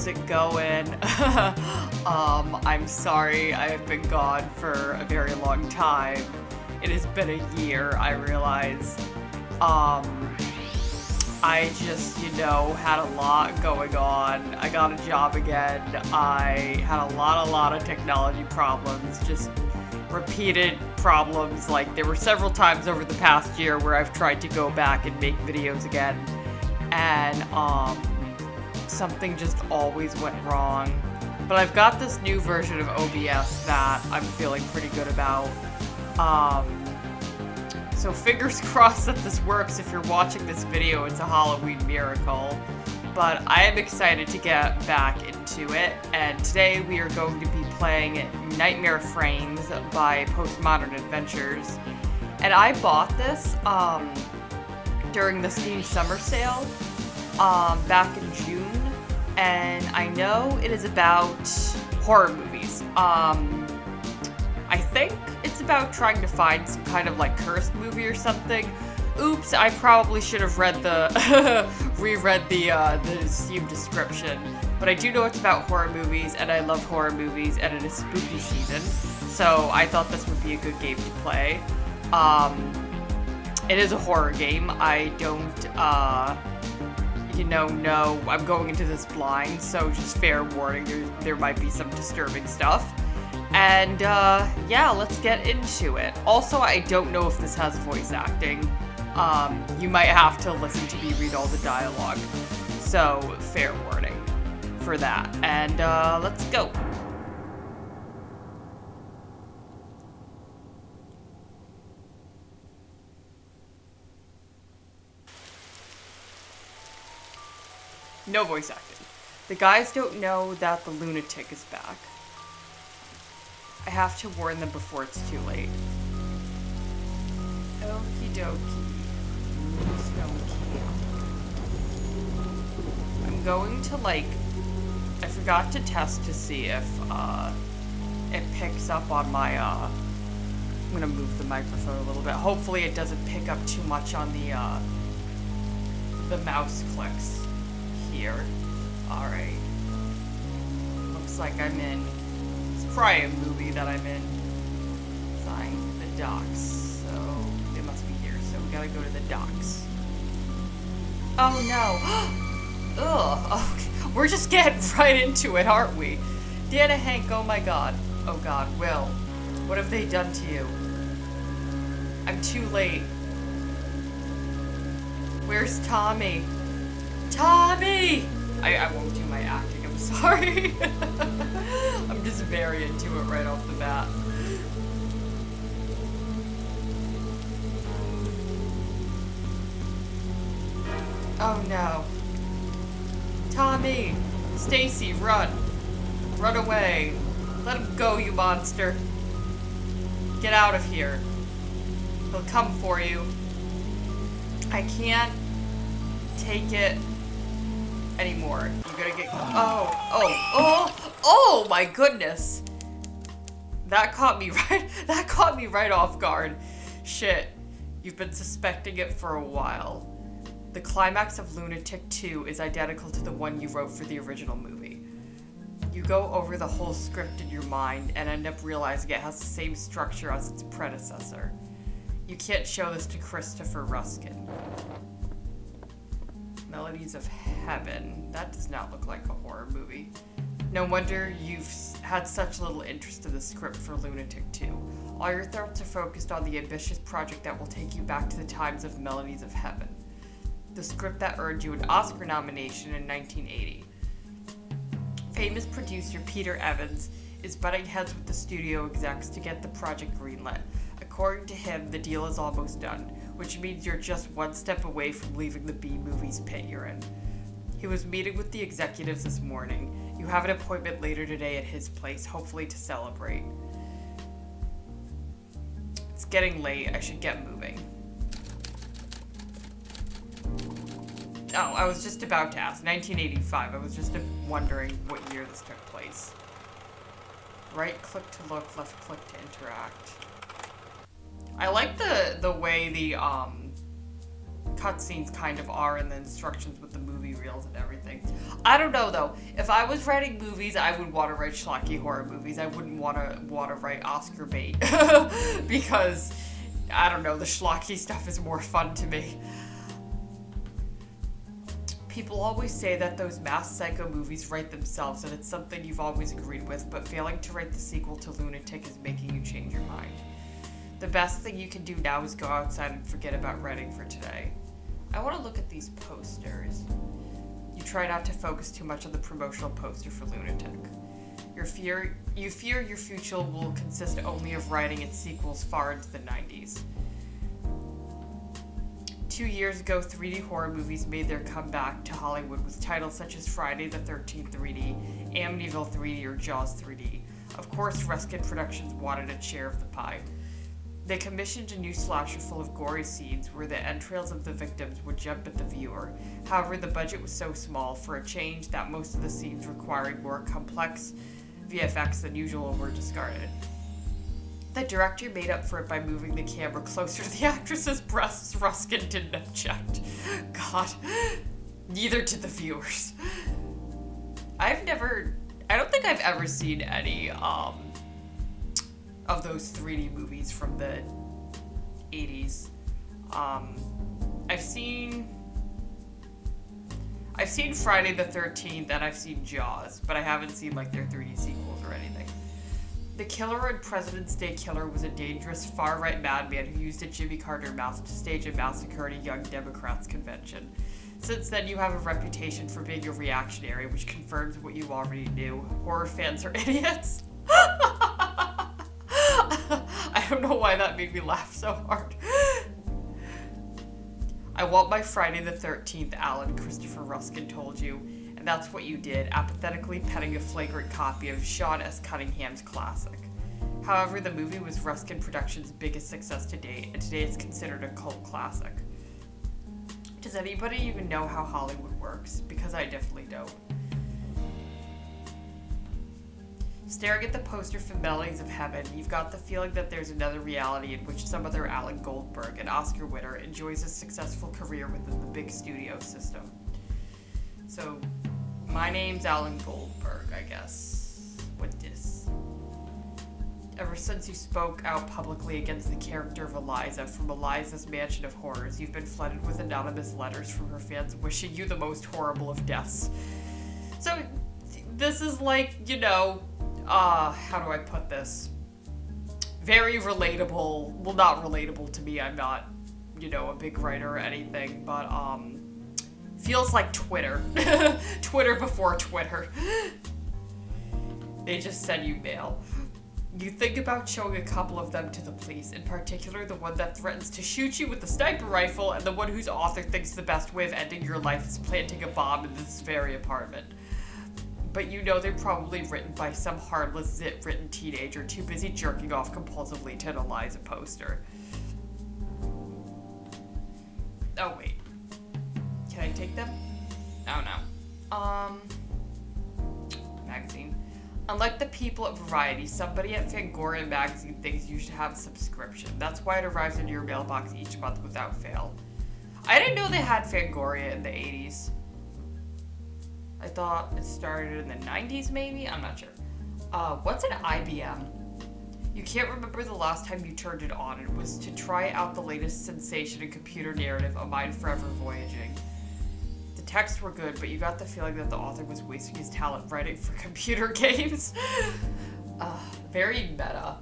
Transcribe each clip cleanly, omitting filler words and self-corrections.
how's it going? I'm sorry I have been gone for a very long time. It has been a year, I realize. I just, had a lot going on. I got a job again. I had a lot of technology problems, just repeated problems. Like, there were several times over the past year where I've tried to go back and make videos again, and something just always went wrong. But I've got this new version of OBS that I'm feeling pretty good about. So fingers crossed that this works. If you're watching this video, it's a Halloween miracle. But I am excited to get back into it, and today we are going to be playing Nightmare Frames by Postmodern Adventures. And I bought this during the Steam Summer Sale back in June, and I know it is about horror movies. I think it's about trying to find some kind of like cursed movie or something. Oops, I probably should have read reread the Steam description. But I do know it's about horror movies, and I love horror movies, and it is spooky season, so I thought this would be a good game to play. It is a horror game. I don't, know I'm going into this blind, so just fair warning, there might be some disturbing stuff. And, yeah, let's get into it. Also, I don't know if this has voice acting. You might have to listen to me read all the dialogue. So, fair warning for that. And, let's go. No voice acting. The guys don't know that the lunatic is back. I have to warn them before it's too late. Okie dokie. Snowkey. I'm going to, I forgot to test to see if, it picks up on my, I'm gonna move the microphone a little bit. Hopefully it doesn't pick up too much on the mouse clicks here. Alright. Looks like I'm in. Probably a movie that I'm in. Find the docks. So they must be here. So we gotta go to the docks. Oh no! Ugh. Okay. We're just getting right into it, aren't we? Dana, Hank, oh my god. Oh god, Will. What have they done to you? I'm too late. Where's Tommy? Tommy! I won't do my acting, I'm sorry. I'm just very into it right off the bat. Oh no. Tommy! Stacy, run! Run away! Let him go, you monster! Get out of here. He'll come for you. I can't take it anymore. You gotta get. Oh my goodness! That caught me right. That caught me right off guard. Shit, you've been suspecting it for a while. The climax of Lunatic 2 is identical to the one you wrote for the original movie. You go over the whole script in your mind and end up realizing it has the same structure as its predecessor. You can't show this to Christopher Ruskin. Melodies of Heaven. That does not look like a horror movie. No wonder you've had such little interest in the script for Lunatic 2. All your thoughts are focused on the ambitious project that will take you back to the times of Melodies of Heaven. The script that earned you an Oscar nomination in 1980. Famous producer Peter Evans is butting heads with the studio execs to get the project greenlit. According to him, the deal is almost done, which means you're just one step away from leaving the B-movies pit you're in. He was meeting with the executives this morning. You have an appointment later today at his place, hopefully to celebrate. It's getting late. I should get moving. Oh, I was just about to ask. 1985. I was just wondering what year this took place. Right click to look, left click to interact. I like the way the cutscenes kind of are, and the instructions with the movie reels and everything. I don't know though. If I was writing movies, I would want to write schlocky horror movies. I wouldn't want to write Oscar bait because I don't know. The schlocky stuff is more fun to me. People always say that those mass psycho movies write themselves, and it's something you've always agreed with. But failing to write the sequel to Lunatic is making you change your mind. The best thing you can do now is go outside and forget about writing for today. I want to look at these posters. You try not to focus too much on the promotional poster for Lunatic. You fear your future will consist only of writing its sequels far into the 90s. 2 years ago, 3D horror movies made their comeback to Hollywood with titles such as Friday the 13th 3D, Amityville 3D, or Jaws 3D. Of course, Ruskin Productions wanted a share of the pie. They commissioned a new slasher full of gory scenes where the entrails of the victims would jump at the viewer. However, the budget was so small for a change that most of the scenes requiring more complex VFX than usual were discarded. The director made up for it by moving the camera closer to the actress's breasts. Ruskin didn't object. God, neither did the viewers. I don't think I've ever seen any, of those 3D movies from the 80s. I've seen Friday the 13th and I've seen Jaws, but I haven't seen like their 3D sequels or anything. The killer on President's Day Killer was a dangerous far-right madman who used a Jimmy Carter mask to stage a massacre at a Young Democrats convention. Since then, you have a reputation for being a reactionary, which confirms what you already knew. Horror fans are idiots. I don't know why that made me laugh so hard. I want my Friday the 13th, Alan, Christopher Ruskin told you, and that's what you did, apathetically penning a flagrant copy of Sean S. Cunningham's classic. However, the movie was Ruskin Productions' biggest success to date, and today it's considered a cult classic. Does anybody even know how Hollywood works? Because I definitely don't. Staring at the poster for Melodies of Heaven, you've got the feeling that there's another reality in which some other Alan Goldberg, an Oscar winner, enjoys a successful career within the big studio system. So, my name's Alan Goldberg, I guess. With this. Ever since you spoke out publicly against the character of Eliza from Eliza's Mansion of Horrors, you've been flooded with anonymous letters from her fans wishing you the most horrible of deaths. So, this is like, you know, how do I put this? Very relatable. Well, not relatable to me. I'm not, you know, a big writer or anything, but, feels like Twitter. Twitter before Twitter. They just send you mail. You think about showing a couple of them to the police, in particular the one that threatens to shoot you with a sniper rifle and the one whose author thinks the best way of ending your life is planting a bomb in this very apartment. But you know they're probably written by some harmless zit-written teenager too busy jerking off compulsively to an Eliza poster. Oh wait. Can I take them? Oh no. Magazine. Unlike the people at Variety, somebody at Fangoria magazine thinks you should have a subscription. That's why it arrives in your mailbox each month without fail. I didn't know they had Fangoria in the 80s. I thought it started in the 90s maybe? I'm not sure. What's an IBM? You can't remember the last time you turned it on. It was to try out the latest sensation in computer narrative, A Mind Forever Voyaging. The texts were good, but you got the feeling that the author was wasting his talent writing for computer games. Very meta.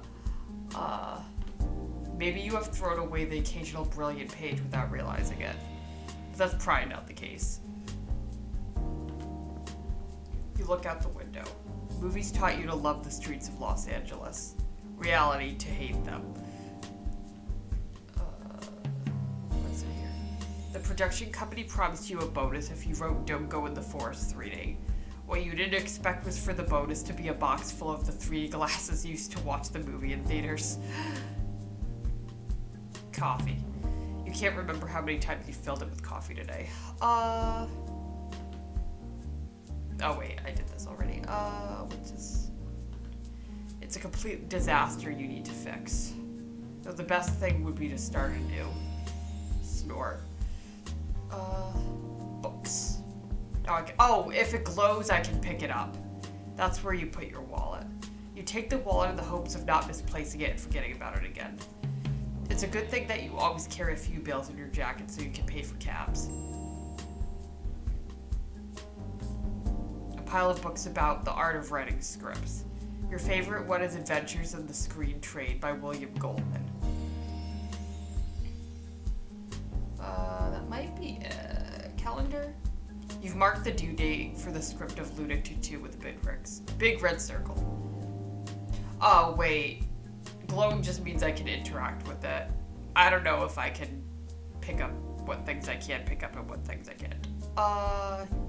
Maybe you have thrown away the occasional brilliant page without realizing it. But that's probably not the case. You look out the window. Movies taught you to love the streets of Los Angeles. Reality to hate them. What's in here? The production company promised you a bonus if you wrote Don't Go in the Forest 3D. What you didn't expect was for the bonus to be a box full of the 3D glasses used to watch the movie in theaters. Coffee. You can't remember how many times you filled it with coffee today. Oh wait, I did this already. What's this? It's a complete disaster you need to fix. So the best thing would be to start anew. Snort. Books. Oh, if it glows, I can pick it up. That's where you put your wallet. You take the wallet in the hopes of not misplacing it and forgetting about it again. It's a good thing that you always carry a few bills in your jacket so you can pay for cabs. A pile of books about the art of writing scripts. Your favorite one is Adventures in the Screen Trade by William Goldman. That might be a calendar. You've marked the due date for the script of Lunatic 2 with a big red circle. Oh, wait. Glowing just means I can interact with it. I don't know if I can pick up what things I can pick up and what things I can't.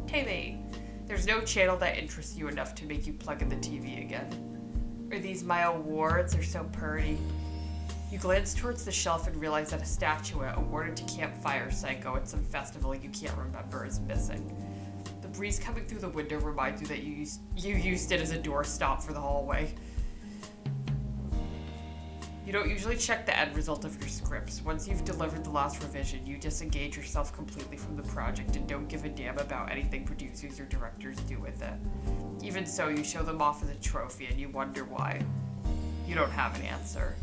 TV. There's no channel that interests you enough to make you plug in the TV again. Are these my awards? They're so pretty. You glance towards the shelf and realize that a statuette awarded to Campfire Psycho at some festival you can't remember is missing. The breeze coming through the window reminds you that you used it as a doorstop for the hallway. You don't usually check the end result of your scripts. Once you've delivered the last revision, you disengage yourself completely from the project and don't give a damn about anything producers or directors do with it. Even so, you show them off as a trophy and you wonder why. You don't have an answer.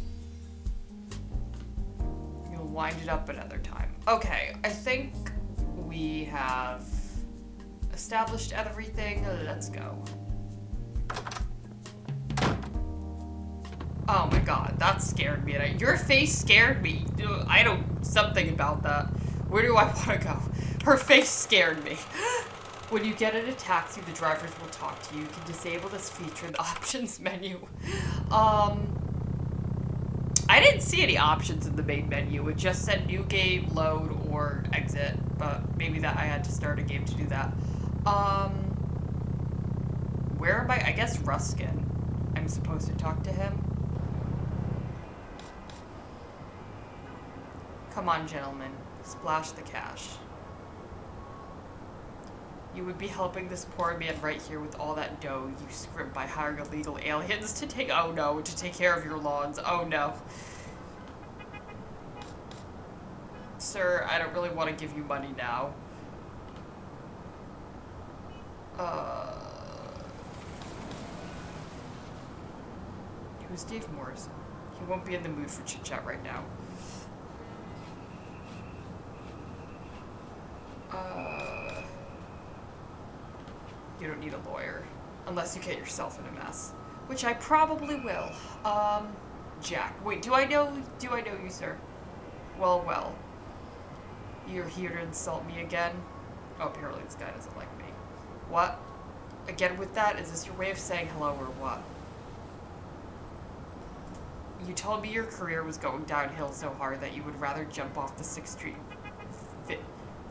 You'll wind it up another time. Okay, I think we have established everything. Let's go. Oh my god, that scared me. Your face scared me. I don't... Something about that. Where do I want to go? Her face scared me. When you get in a taxi, the drivers will talk to you. You can disable this feature in the options menu. I didn't see any options in the main menu. It just said new game, load, or exit. But maybe that I had to start a game to do that. Where am I? I guess Ruskin. I'm supposed to talk to him. Come on, gentlemen. Splash the cash. You would be helping this poor man right here with all that dough you scrimped by hiring illegal aliens to take... Oh no, to take care of your lawns. Oh no. Sir, I don't really want to give you money now. Who's Dave Morrison? He won't be in the mood for chit-chat right now. You don't need a lawyer. Unless you get yourself in a mess. Which I probably will. Jack. Wait, do I know you, sir? Well. You're here to insult me again? Oh, apparently this guy doesn't like me. What? Again with that? Is this your way of saying hello or what? You told me your career was going downhill so hard that you would rather jump off the 6th Street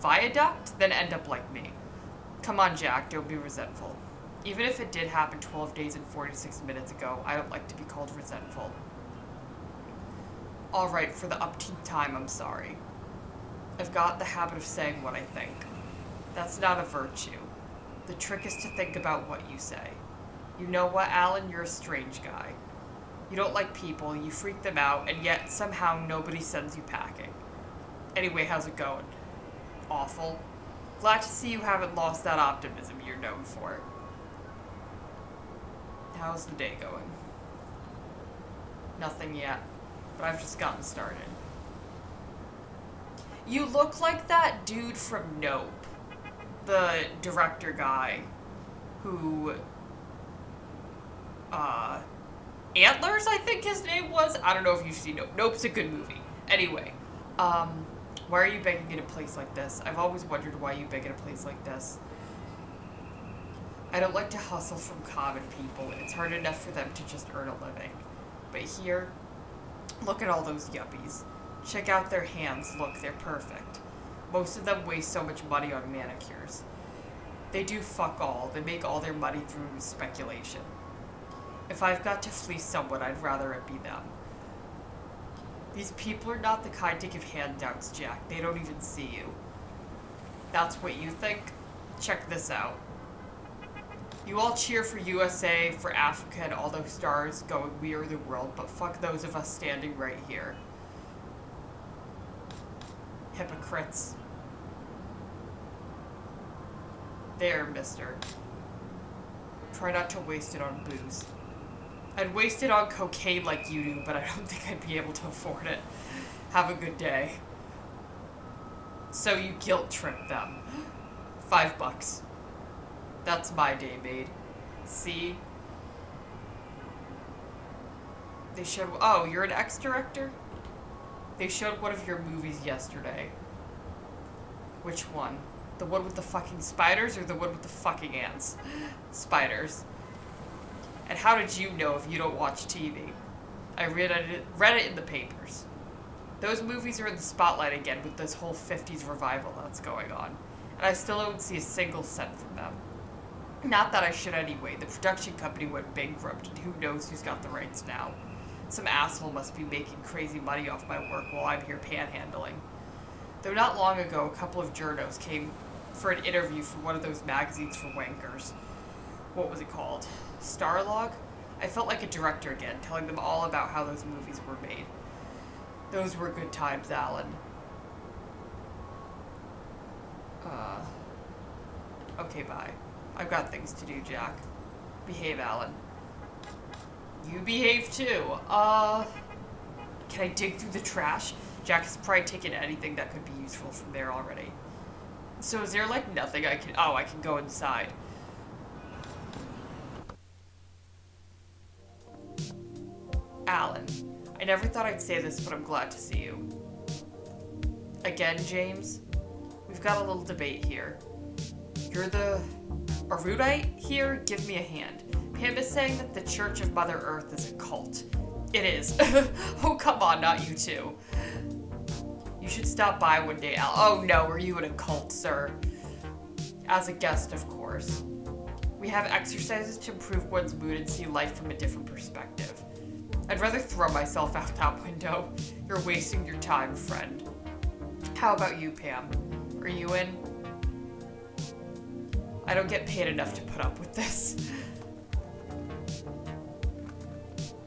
viaduct than end up like me. Come on, Jack, don't be resentful. Even if it did happen 12 days and 46 minutes ago, I don't like to be called resentful. Alright, for the upteenth time, I'm sorry. I've got the habit of saying what I think. That's not a virtue. The trick is to think about what you say. You know what, Alan? You're a strange guy. You don't like people, you freak them out, and yet somehow nobody sends you packing. Anyway, how's it going? Awful. Glad to see you haven't lost that optimism you're known for. How's the day going? Nothing yet, but I've just gotten started. You look like that dude from Nope. The director guy who, Antlers, I think his name was? I don't know if you've seen Nope. Nope's a good movie. Anyway, why are you begging in a place like this? I've always wondered why you beg in a place like this. I don't like to hustle from common people. It's hard enough for them to just earn a living. But here, look at all those yuppies. Check out their hands. Look, they're perfect. Most of them waste so much money on manicures. They do fuck all. They make all their money through speculation. If I've got to fleece someone, I'd rather it be them. These people are not the kind to give handouts, Jack. They don't even see you. That's what you think? Check this out. You all cheer for USA, for Africa, and all those stars going, we are the world, but fuck those of us standing right here. Hypocrites. There, mister. Try not to waste it on booze. I'd waste it on cocaine like you do, but I don't think I'd be able to afford it. Have a good day. So you guilt trip them. $5. That's my day made. See? They showed... Oh, you're an ex-director? They showed one of your movies yesterday. Which one? The one with the fucking spiders or the one with the fucking ants? Spiders. And how did you know if you don't watch TV? I read it in the papers. Those movies are in the spotlight again with this whole 50s revival that's going on. And I still don't see a single cent from them. Not that I should anyway. The production company went bankrupt and who knows who's got the rights now. Some asshole must be making crazy money off my work while I'm here panhandling. Though not long ago, a couple of journos came for an interview for one of those magazines for wankers. What was it called? Starlog? I felt like a director again, telling them all about how those movies were made. Those were good times, Alan. Okay, bye. I've got things to do, Jack. Behave, Alan. You behave too. Can I dig through the trash? Jack has probably taken anything that could be useful from there already. So is there like nothing I can... Oh, I can go inside. Alan, I never thought I'd say this, but I'm glad to see you. Again, James? We've got a little debate here. You're the erudite here? Give me a hand. Pam is saying that the Church of Mother Earth is a cult. It is. Oh, come on, not you too. You should stop by one day, Al. Oh no, are you in a cult, sir? As a guest, of course. We have exercises to improve one's mood and see life from a different perspective. I'd rather throw myself out that window. You're wasting your time, friend. How about you, Pam? Are you in? I don't get paid enough to put up with this.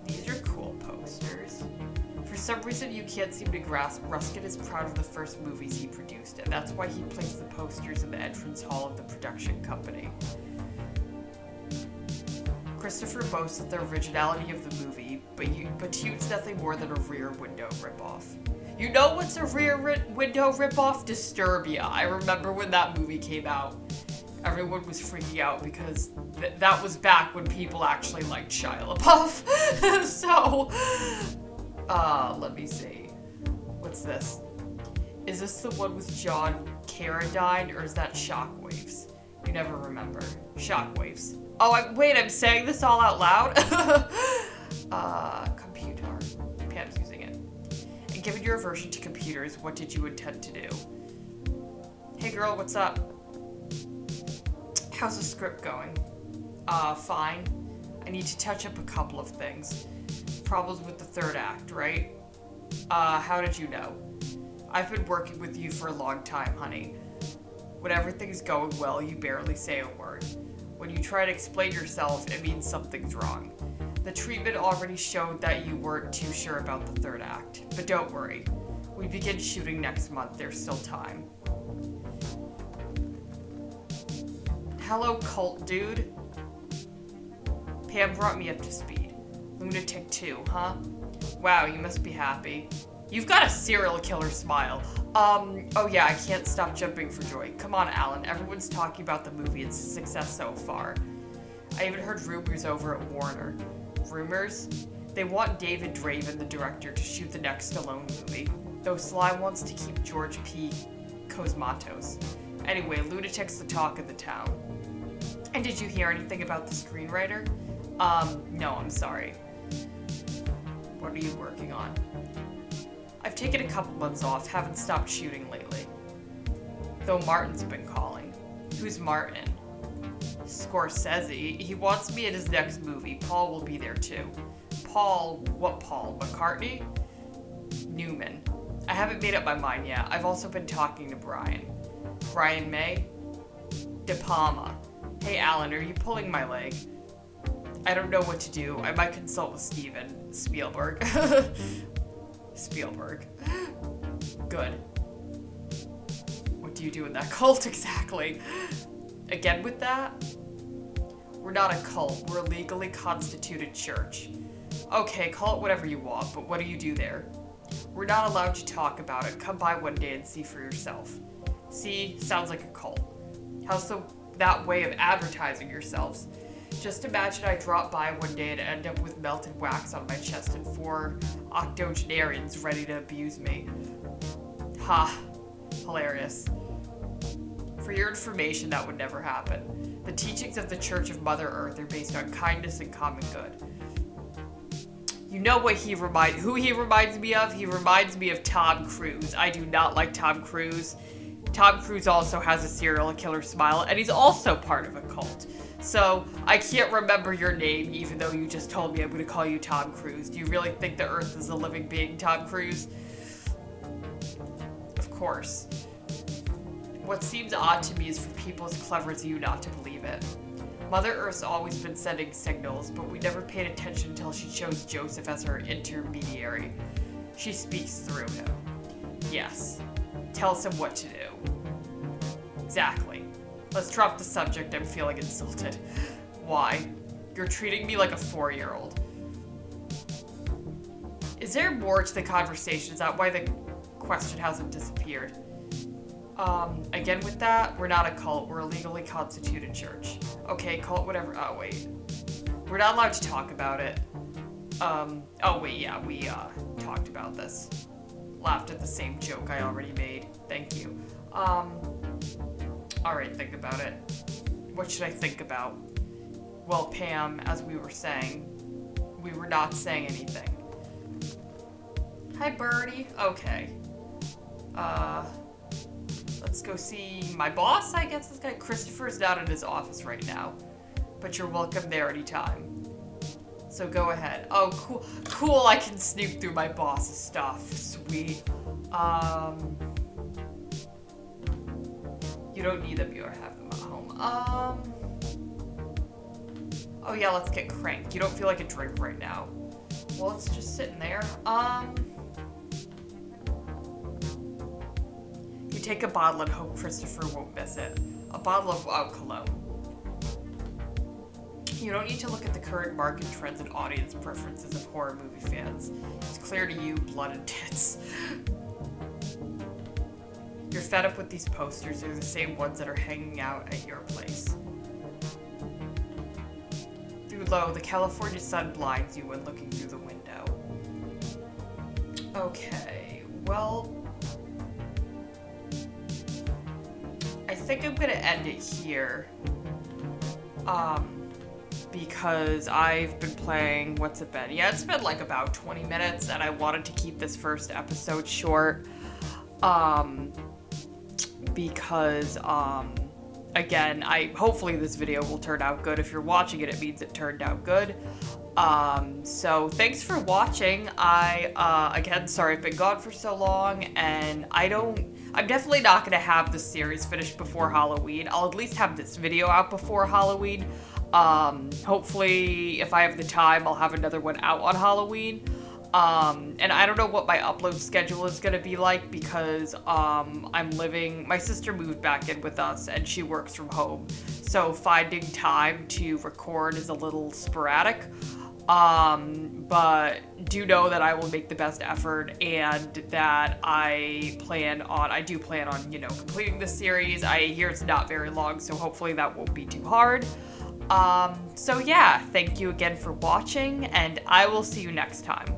These are cool posters. For some reason, you can't seem to grasp Ruskin is proud of the first movies he produced, and that's why he placed the posters in the entrance hall of the production company. Christopher boasts of the originality of the movie, but to you it's nothing more than a Rear Window ripoff. You know what's a Rear Window ripoff? Disturbia. I remember when that movie came out. Everyone was freaking out because that was back when people actually liked Shia LaBeouf. So, let me see. What's this? Is this the one with John Carradine, or is that Shockwaves? You never remember. Shockwaves. Oh, I'm saying this all out loud? Computer. Pam's using it. And given your aversion to computers, what did you intend to do? Hey girl, what's up? How's the script going? Fine. I need to touch up a couple of things. Problems with the third act, right? How did you know? I've been working with you for a long time, honey. When everything's going well, you barely say a word. When you try to explain yourself, it means something's wrong. The treatment already showed that you weren't too sure about the third act. But don't worry. We begin shooting next month. There's still time. Hello, cult dude. Pam brought me up to speed. Lunatic 2, huh? Wow, you must be happy. You've got a serial killer smile. Oh yeah, I can't stop jumping for joy. Come on, Alan. Everyone's talking about the movie. It's a success so far. I even heard rumors over at Warner. Rumors? They want David Draven, the director, to shoot the next Stallone movie, though Sly wants to keep George P. Cosmatos. Anyway, Lunatic's the talk of the town. And did you hear anything about the screenwriter? No, I'm sorry. What are you working on? I've taken a couple months off, haven't stopped shooting lately. Though Martin's been calling. Who's Martin? Scorsese. He wants me in his next movie. Paul will be there too. Paul, what Paul? McCartney? Newman. I haven't made up my mind yet. I've also been talking to Brian. Brian May? De Palma. Hey Alan, are you pulling my leg? I don't know what to do. I might consult with Steven Spielberg. Spielberg. Good. What do you do in that cult exactly? Again with that? We're not a cult. We're a legally constituted church. Okay, call it whatever you want, but what do you do there? We're not allowed to talk about it. Come by one day and see for yourself. See? Sounds like a cult. How's that way of advertising yourselves? Just imagine I drop by one day and end up with melted wax on my chest and 4 octogenarians ready to abuse me. Ha. Hilarious. For your information, that would never happen. The teachings of the Church of Mother Earth are based on kindness and common good. You know what who he reminds me of? He reminds me of Tom Cruise. I do not like Tom Cruise. Tom Cruise also has a serial killer smile, and he's also part of a cult. So, I can't remember your name, even though you just told me I'm going to call you Tom Cruise. Do you really think the Earth is a living being, Tom Cruise? Of course. What seems odd to me is for people as clever as you not to believe it. Mother Earth's always been sending signals, but we never paid attention until she chose Joseph as her intermediary. She speaks through him. Yes. Tells him what to do. Exactly. Let's drop the subject. I'm feeling insulted. Why? You're treating me like a 4-year-old. Is there more to the conversation? Is that why the question hasn't disappeared? Again with that, we're not a cult. We're a legally constituted church. Okay, call it whatever. Oh, wait. We're not allowed to talk about it. Oh, wait, yeah, we, talked about this. Laughed at the same joke I already made. Thank you. Alright, think about it. What should I think about? Well, Pam, as we were saying, we were not saying anything. Hi, Birdie. Okay. Let's go see my boss, I guess this guy. Christopher's not in his office right now, but you're welcome there anytime. So go ahead. Oh, cool. Cool, I can snoop through my boss's stuff. Sweet. You don't need them, you already have them at home. Oh yeah, let's get cranked. You don't feel like a drink right now. Well, it's just sitting there. You take a bottle and hope Christopher won't miss it. A bottle of cologne. You don't need to look at the current market trends and audience preferences of horror movie fans. It's clear to you, blood and tits. You're fed up with these posters. They're the same ones that are hanging out at your place. Through low, the California sun blinds you when looking through the window. Okay, well, I think I'm gonna end it here. Because I've been playing, what's it been? Yeah, it's been like about 20 minutes and I wanted to keep this first episode short. Because, again, hopefully this video will turn out good. If you're watching it, it means it turned out good. So thanks for watching. Again, sorry I've been gone for so long, and I'm definitely not gonna have this series finished before Halloween. I'll at least have this video out before Halloween. Hopefully, if I have the time, I'll have another one out on Halloween. And I don't know what my upload schedule is gonna be like because, my sister moved back in with us and she works from home. So finding time to record is a little sporadic. But do know that I will make the best effort and that I do plan on, completing this series. I hear it's not very long, so hopefully that won't be too hard. So yeah, thank you again for watching and I will see you next time.